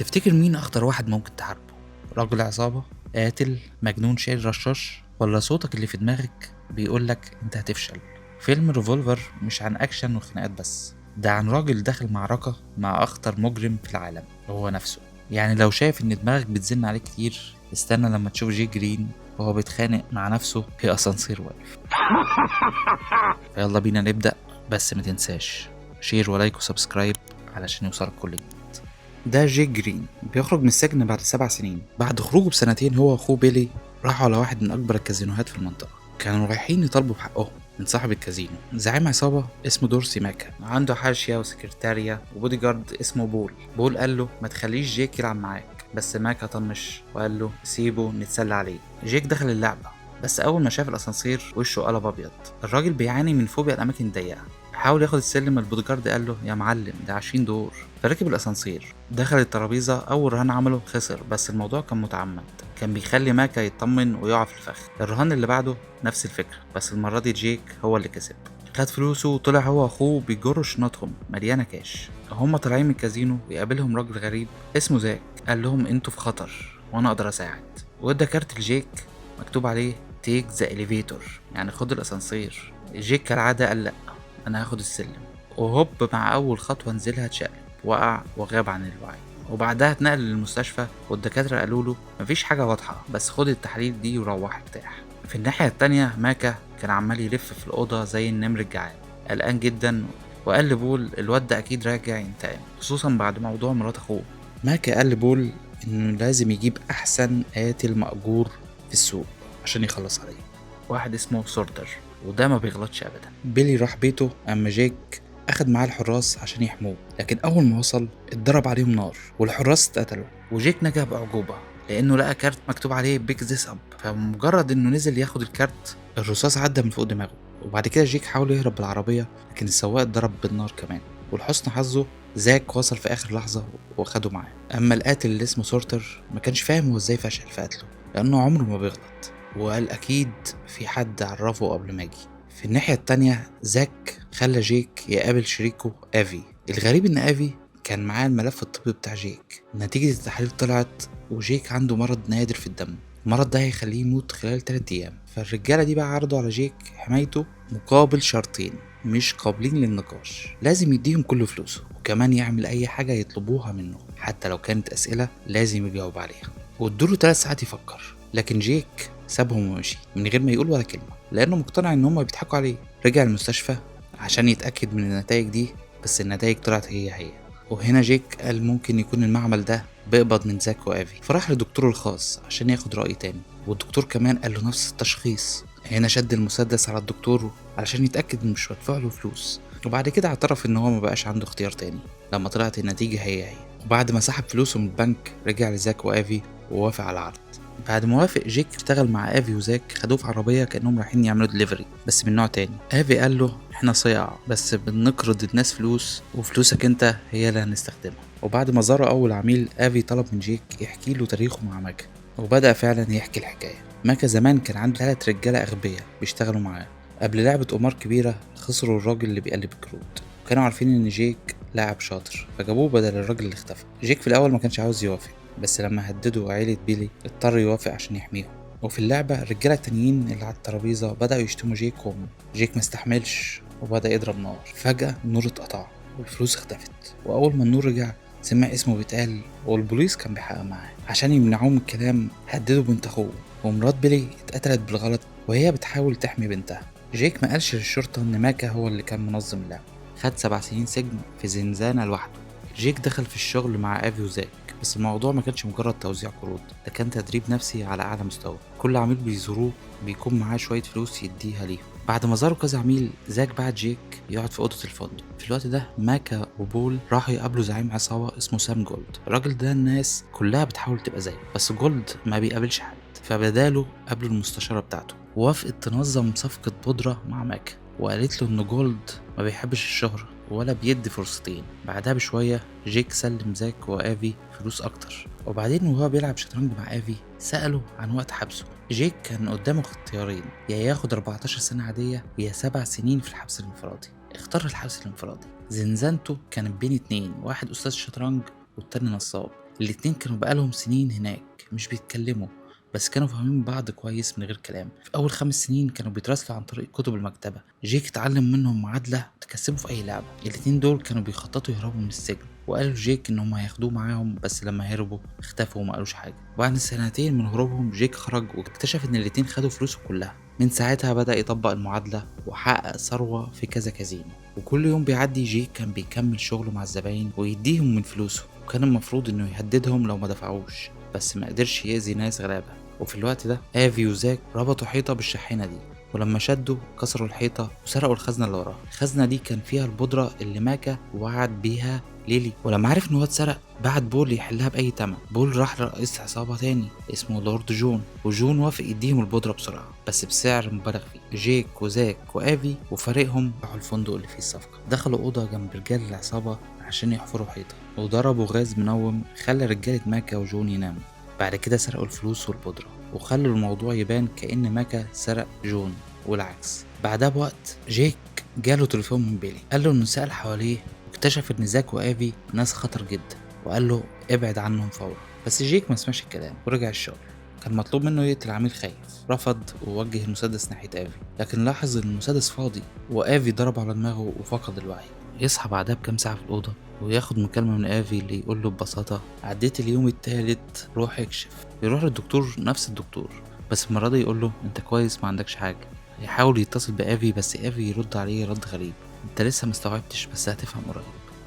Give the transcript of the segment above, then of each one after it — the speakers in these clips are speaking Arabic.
تفتكر مين أخطر واحد ممكن تحاربه؟ رجل عصابة، قاتل، مجنون شايل رشاش، ولا صوتك اللي في دماغك بيقولك أنت هتفشل؟ فيلم ريفولفر مش عن أكشن وخناقات بس، ده عن راجل داخل معركة مع أخطر مجرم في العالم هو نفسه. يعني لو شايف إن دماغك بتزن عليه كتير، استنى لما تشوف جي جرين وهو بيتخانق مع نفسه في أسانسير واقف. فيلا بينا نبدأ، بس ما تنساش شير ولايك وسبسكرايب علشان يوصلك كل جديد. ده جيك جرين بيخرج من السجن بعد 7 سنين. بعد خروجه بسنتين هو واخوه بيلي راحوا على واحد من اكبر الكازينوهات في المنطقة. كانوا رايحين يطالبوا بحقهم من صاحب الكازينو، زعيم عصابة اسمه دورسي ماكا، عنده حاشية وسكرتارية وبودي جارد اسمه بول قال له ما تخليش جيك يلعب معاك، بس ماكا طنش وقال له سيبه نتسلى عليه. جيك دخل اللعبة، بس اول ما شاف الاسانسير وشه قلب ابيض. الراجل بيعاني من فوبيا الاماكن الضيقة، حاول ياخد السلم. البوديجارد قال له يا معلم ده 20 دور. فركب الاسانسير، دخل الترابيزه. اول رهان عمله خسر، بس الموضوع كان متعمد، كان بيخلي ماكا يطمن ويقع في الفخ. الرهان اللي بعده نفس الفكره، بس المره دي جيك هو اللي كسب. خد فلوسه وطلع هو واخوه بيجروا شنطهم مليانه كاش. هما طالعين من الكازينو يقابلهم راجل غريب اسمه زاك، قال لهم انتوا في خطر وانا اقدر اساعد، وادى كارت لجيك مكتوب عليه تيك ذا اليفيتور، يعني خد الاسانسير. جيك كالعاده قال لا، انا هاخد السلم. وهوب مع اول خطوه نزلها اتشقلب، وقع وغاب عن الوعي. وبعدها اتنقل للمستشفى، والدكاتره قالوا له مفيش حاجه واضحه، بس خد التحاليل دي وروح ارتاح. في الناحيه التانية ماكا كان عمال يلف في الاوضه زي النمر الجعان، قلقان جدا، وقال لبول الواد ده اكيد راجع ينتقم، خصوصا بعد موضوع مرات اخوه. ماكا قال لبول انه لازم يجيب احسن قاتل مأجور في السوق عشان يخلص عليه، واحد اسمه سورتر، وده ما بيغلطش ابدا. بيلي راح بيته، اما جيك اخد معاه الحراس عشان يحموه، لكن اول ما وصل اتضرب عليهم نار والحراس اتقتلوا. وجيك نجا باعجوبه لانه لقى كارت مكتوب عليه بيك ذيس اب، فمجرد انه نزل ياخد الكارت الرصاص عدى من فوق دماغه. وبعد كده جيك حاول يهرب بالعربيه، لكن السواق اتضرب بالنار كمان. ولحسن حظه زاك وصل في اخر لحظه واخده معاه. اما القاتل اللي اسمه سورتر ما كانش فاهم هو ازاي فشل في قتله، لانه عمره ما بيغلط، وقال اكيد في حد عرفه قبل ما اجي. في الناحية التانية زاك خلى جيك يقابل شريكه افي. الغريب ان افي كان معاه الملف الطبي بتاع جيك. نتيجة التحاليل طلعت وجيك عنده مرض نادر في الدم، المرض ده هيخليه يموت خلال 3 ايام. فالرجالة دي بقى عرضوا على جيك حمايته مقابل شرطين مش قابلين للنقاش: لازم يديهم كل فلوسه، وكمان يعمل اي حاجة يطلبوها منه، حتى لو كانت اسئلة لازم يجاوب عليها، وادوله 3 ساعات يفكر. لكن جيك سابهم ومشي من غير ما يقول ولا كلمة، لأنه مقتنع إن هما بيضحكوا عليه. رجع المستشفى عشان يتأكد من النتائج دي، بس النتائج طلعت هي. وهنا جيك قال ممكن يكون المعمل ده بيقبض من زاك وافي، فراح لدكتوره الخاص عشان ياخد رأي تاني، والدكتور كمان قال له نفس التشخيص. هنا شد المسدس على الدكتور علشان يتأكد إنه مش مدفوع له فلوس، وبعد كده اعترف إن هو مبقاش عنده اختيار تاني لما طلعت النتيجة هي. وبعد ما سحب فلوسه من البنك رجع لزاك وافي ووافق على العرض. بعد ما وافق جيك اشتغل مع افي وزاك، خدوه في عربيه كانهم رايحين يعملوا دليفري بس من نوع تاني. افي قال له احنا صياع بس بنقرض الناس فلوس، وفلوسك انت هي اللي هنستخدمها. وبعد ما زاروا اول عميل افي طلب من جيك يحكي له تاريخه مع ماكا، وبدأ فعلا يحكي الحكايه. ماكا زمان كان عنده 3 رجاله اغبياء بيشتغلوا معاه. قبل لعبه قمار كبيره خسروا الراجل اللي بيقلب الكروت، وكانوا عارفين ان جيك لاعب شاطر فجابوه بدل الراجل اللي اختفى. جيك في الاول ما كانش عاوز يوافق، بس لما هددوا عيلة بيلي اضطر يوافق عشان يحميهم. وفي اللعبة الرجالة التانيين اللي على الترابيزة بدأوا يشتموا جيك وامه. جيك مستحملش وبدأ يضرب نار. فجأة النور اتقطع والفلوس اختفت، وأول ما النور رجع سمع اسمه بيتقال، والبوليس كان بيحقق معاه. عشان يمنعوه من الكلام هددوا بنت أخوه، ومرات بيلي اتقتلت بالغلط وهي بتحاول تحمي بنتها. جيك ما قالش للشرطة إن ماكا هو اللي كان منظم اللعبة. خد 7 سنين سجن في زنزانة لوحده. جيك دخل في الشغل مع افي وزاك، بس الموضوع ما كانش مجرد توزيع قروض، ده كان تدريب نفسي على اعلى مستوى. كل عميل بيزوروه بيكون معاه شويه فلوس يديها ليهم. بعد ما زاروا كذا عميل زاك بعت جيك يقعد في اوضه الفندق. في الوقت ده ماكا وبول راحوا يقابلوا زعيم عصابه اسمه سام جولد. الراجل ده الناس كلها بتحاول تبقى زيه، بس جولد ما بيقابلش حد، فبداله قابلوا المستشاره بتاعته ووافقت تنظم صفقه بودره مع ماكا، وقالت له ان جولد ما بيحبش الشهرة ولا بيدي فرصتين. بعدها بشوية جيك سلم زاك وافي فلوس اكتر، وبعدين وهو بيلعب شطرنج مع افي سأله عن وقت حبسه. جيك كان قدامه اختيارين: يا ياخد 14 سنة عادية ويا 7 سنين في الحبس الانفرادي. اختار الحبس الانفرادي. زنزانته كانت بين اتنين، واحد استاذ شطرنج والتاني نصاب. الاتنين كانوا بقالهم سنين هناك مش بيتكلموا، بس كانوا فاهمين بعض كويس من غير كلام. في أول 5 سنين كانوا بيتراسلوا عن طريق كتب المكتبة. جيك اتعلم منهم معادلة تكسبه في أي لعبة. الاتنين دول كانوا بيخططوا يهربوا من السجن، وقالوا لجيك إنهم هياخدوه معاهم، بس لما هربوا اختفوا وما قالوش حاجة. بعد 2 سنين من هروبهم جيك خرج واكتشف إن الاتنين خدوا فلوسه كلها. من ساعتها بدأ يطبق المعادلة وحقق ثروة في كذا كازينو. وكل يوم بيعدي جيك كان بيكمل شغله مع الزباين ويديهم من فلوسه، وكان المفروض إنه يهددهم لو ما دفعوش، بس ما قدرش يأذي ناس غلابة. وفي الوقت ده آفي وزاك ربطوا حيطة بالشاحنة دي، ولما شدوا كسروا الحيطة وسرقوا الخزنة اللي وراها. الخزنة دي كان فيها البودرة اللي ماكا وعد بيها ليلي، ولما عرف ان هو اتسرق بعت بول يحلها بأي تمن. بول راح لرئيس عصابة تاني اسمه لورد جون، وجون وافق يديهم البودرة بسرعة بس بسعر مبالغ فيه. جيك وزاك وآفي وفريقهم راحوا الفندق اللي فيه الصفقة. دخلوا أوضة جنب رجال العصابة عشان يحفروا حيطة، وضربوا غاز منوم خلى رجالة ماكا وجون يناموا. بعد كده سرقوا الفلوس والبودرة وخلوا الموضوع يبان كأن ماكا سرق جون والعكس. بعدها بوقت جيك جاله تليفون من بيلي، قال له انه سأل حواليه واكتشف ان زاك وآفي ناس خطر جدا، وقال له ابعد عنهم فورا. بس جيك ما سمعش الكلام ورجع الشغل. كان مطلوب منه يقتل عميل خايف، رفض ووجه المسدس ناحية آفي، لكن لاحظ ان المسدس فاضي وآفي ضرب على دماغه وفقد الوعي. يصحى بعدها بكام ساعة في الأوضة وياخد مكالمة من آفي اللي يقول له ببساطة عديت اليوم التالت، روح اكشف. يروح للدكتور، نفس الدكتور، بس المرة دي يقول له انت كويس ما عندكش حاجة. يحاول يتصل بآفي بس آفي يرد عليه رد غريب، انت لسه مستوعبتش بس هتفهم قريب.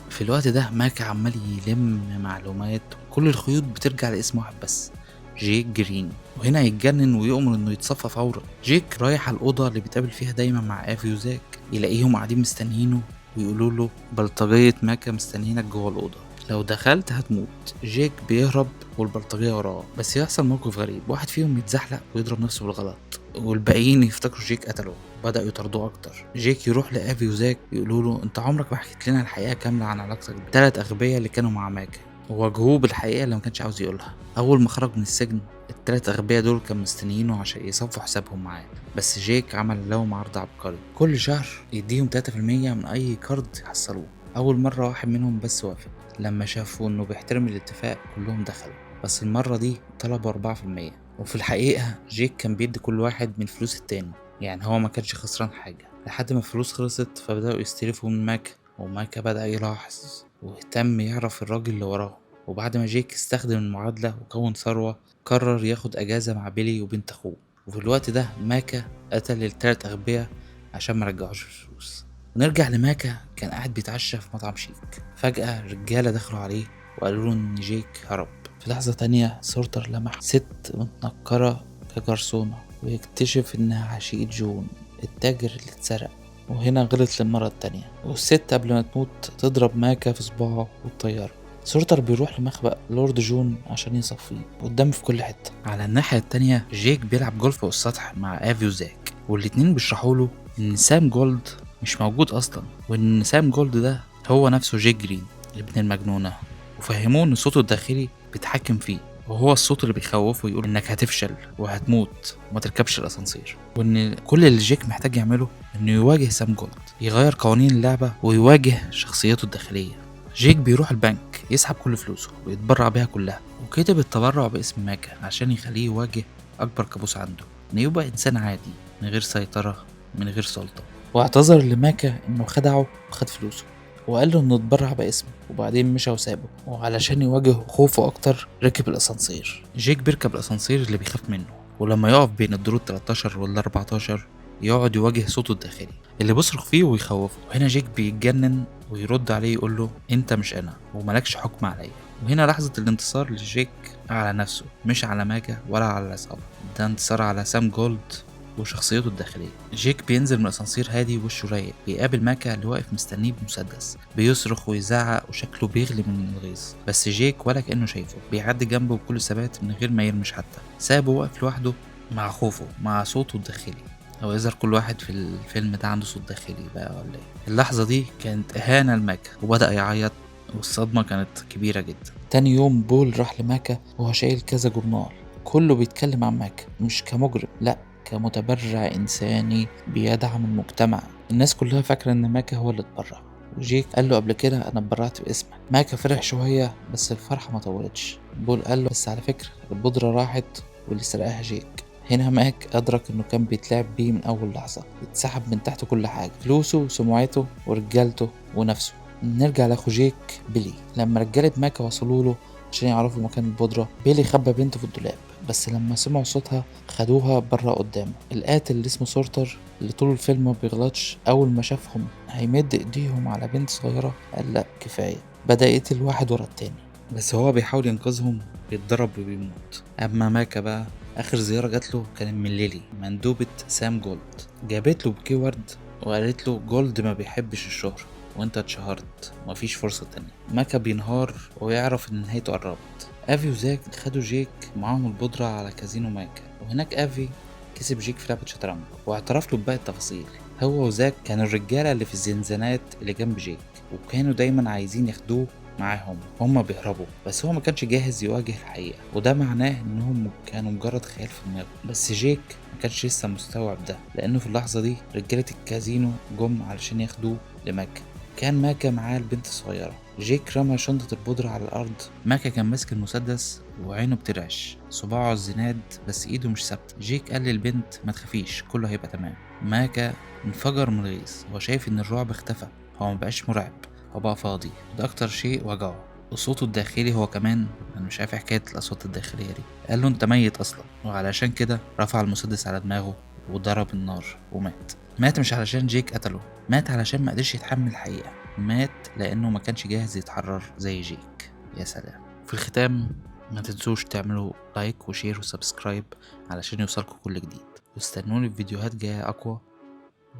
في الوقت ده ماكا عمال يلم معلومات، كل الخيوط بترجع لاسم واحد بس، جيك جرين. وهنا يتجنن ويؤمر انه يتصفى فورا. جيك رايح على الأوضة اللي بيتقابل فيها دايما مع آفي وزاك، يلاقيهم قاعدين مستنيينه ويقولوا له بلطجية ماكا مستنيينك جوه الأوضة، لو دخلت هتموت. جيك بيهرب والبلطجية وراه، بس يحصل موقف غريب، واحد فيهم يتزحلق ويضرب نفسه بالغلط، والباقيين يفتكروا جيك قتله، بدأوا يطردوه أكتر. جيك يروح لآفي وزاك يقولوا له أنت عمرك ما حكيت لنا الحقيقة كاملة عن علاقتك بالتلات أغبياء اللي كانوا مع ماكا، وواجهوه بالحقيقة اللي ما كانش عاوز يقولها. أول ما خرج من السجن التلات أغبياء دول كانوا مستنيينه عشان يصفوا حسابهم معاه، بس جيك عمل لهم عرض عبقري، كل شهر يديهم 3% من أي كارد يحصلوه. أول مرة واحد منهم بس وافق، لما شافوا إنه بيحترم الاتفاق كلهم دخلوا، بس المرة دي طلبوا 4%. وفي الحقيقة جيك كان بيدي كل واحد من فلوس التاني، يعني هو ما كانش خسران حاجة، لحد ما الفلوس خلصت فبدأوا يستلفوا من ماكا، وماكا بدأ يلاحظ واهتم يعرف الراجل اللي وراه. وبعد ما جيك استخدم المعادلة وكون ثروة قرر ياخد أجازة مع بيلي وبنت أخوه. وفي الوقت ده ماكا قتل التلات أغبياء عشان ما رجعوش الفلوس. ونرجع لماكا، كان قاعد بيتعشى في مطعم شيك، فجأة رجالة دخلوا عليه وقالوا له إن جيك هرب. في لحظة تانية سورتر لمح ست متنكرة كجرسونة ويكتشف إنها عشيقة جون التاجر اللي اتسرق. وهنا غلط للمرة التانية، والست قبل ما تموت تضرب ماكا في صباعه والطيارة. سورتر بيروح لمخبأ لورد جون عشان يصفيه، والدم في كل حتة. على الناحية التانية جيك بيلعب جولف فوق السطح مع آفي وزاك، والاتنين بيشرحوا له إن سام جولد مش موجود أصلا، وإن سام جولد ده هو نفسه جيك جرين ابن المجنونة، وفهموه إن صوته الداخلي بيتحكم فيه، وهو الصوت اللي بيخوفه يقول إنك هتفشل وهتموت وما تركبش الأسانسير، وإن كل اللي جيك محتاج يعمله إنه يواجه سام جولد، يغير قوانين اللعبة ويواجه شخصيته الداخلية. جيك بيروح البنك يسحب كل فلوسه ويتبرع بيها كلها، وكتب التبرع باسم ماكا عشان يخليه يواجه أكبر كابوس عنده، إنه يبقى إنسان عادي من غير سيطرة من غير سلطة. واعتذر لماكا إنه خدعه وخد فلوسه، وقال له إنه اتبرع باسمه، وبعدين مشى وسابه. وعلشان يواجه خوفه أكتر ركب الأسانسير. جيك بيركب الأسانسير اللي بيخاف منه، ولما يقف بين الدور 13 وال 14 يقعد يواجه صوته الداخلي اللي بيصرخ فيه ويخوفه. وهنا جيك بيتجنن ويرد عليه يقول له انت مش انا وملكش حكم عليا. وهنا لحظة الانتصار لجيك على نفسه، مش على ماكا ولا على العصابة، ده انتصار على سام جولد وشخصيته الداخلية. جيك بينزل من الاسانسير هادي ووشه رايق، بيقابل ماكا اللي واقف مستنيه بمسدس، بيصرخ ويزعق وشكله بيغلي من الغيظ، بس جيك ولا كأنه شايفه، بيعدي جنبه بكل ثبات من غير ما يرمش حتى، سابه واقف لوحده مع خوفه مع صوته الداخلي. هو يظهر كل واحد في الفيلم ده عنده صوت داخلي بقى ولا ايه؟ اللحظة دي كانت إهانة لماكا وبدأ يعيط، والصدمة كانت كبيرة جدا. تاني يوم بول راح لماكا وهو شايل كذا جورنال كله بيتكلم عن ماكا، مش كمجرم، لأ كمتبرع إنساني بيدعم المجتمع. الناس كلها فاكرة إن ماكا هو اللي اتبرع، وجيك قال له قبل كده انا اتبرعت باسمك. ماكا فرح شويه بس الفرحه ما طولتش. بول قال له بس على فكره البودره راحت واللي سرقها جيك. هنا ماك أدرك إنه كان بيتلعب بيه من أول لحظة، اتسحب من تحت كل حاجة، فلوسه وسمعته ورجالته ونفسه. نرجع لأخو جيك بيلي. لما رجالة ماكا وصلوا له عشان يعرفوا مكان البودرة، بيلي خبى بنته في الدولاب، بس لما سمعوا صوتها خدوها برا قدامه. القاتل اللي اسمه سورتر اللي طول الفيلم ما بيغلطش، أول ما شافهم هيمد إيديهم على بنت صغيرة قال لأ كفاية، بدأ يقتل واحد ورا التاني، بس هو بيحاول ينقذهم بيتضرب وبيموت. أما ماكا بقى آخر زيارة جاتله كانت من ليلي مندوبة سام جولد، جابت له بوكيه ورد وقالت له جولد ما بيحبش الشهرة وانت اتشهرت مفيش فرصة تانية. ماكا بينهار ويعرف ان نهايته قربت. افي وزاك خدوا جيك معاهم البودرة على كازينو ماكا، وهناك افي كسب جيك في لعبة شطرنج واعترف له بباقي التفاصيل. هو وزاك كانوا الرجالة اللي في الزنزانات اللي جنب جيك، وكانوا دايما عايزين ياخدوه معاهم هما بيهربوا، بس هو ما كانش جاهز يواجه الحقيقة، وده معناه انهم كانوا مجرد خيال في دماغه. بس جيك ما كانش لسه مستوعب ده، لانه في اللحظة دي رجالة الكازينو جم علشان ياخدوه لماكا. كان ماكا معاه البنت الصغيرة. جيك رمى شنطة البودرة على الأرض. ماكا كان ماسك المسدس وعينه بترعش، صباعه على الزناد بس إيده مش ثابتة. جيك قال للبنت ما تخافيش كله هيبقى تمام. ماكا انفجر من الغيظ، هو شايف إن الرعب اختفى، هو مبقاش مرعب، هو بقى فاضي. ده أكتر شيء وجعه. وصوته الداخلي هو كمان، أنا مش عارف حكاية الأصوات الداخلية دي، قال له أنت ميت أصلا، وعلشان كده رفع المسدس على دماغه وضرب النار ومات. مات مش علشان جيك قتله، مات علشان ما قدرش يتحمل الحقيقة، مات لأنه ما كانش جاهز يتحرر زي جيك. يا سلام. في الختام ما تنسوش تعملوا لايك وشير وسبسكرايب علشان يوصلكوا كل جديد، واستنوني في فيديوهات جاية أقوى.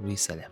وسلام.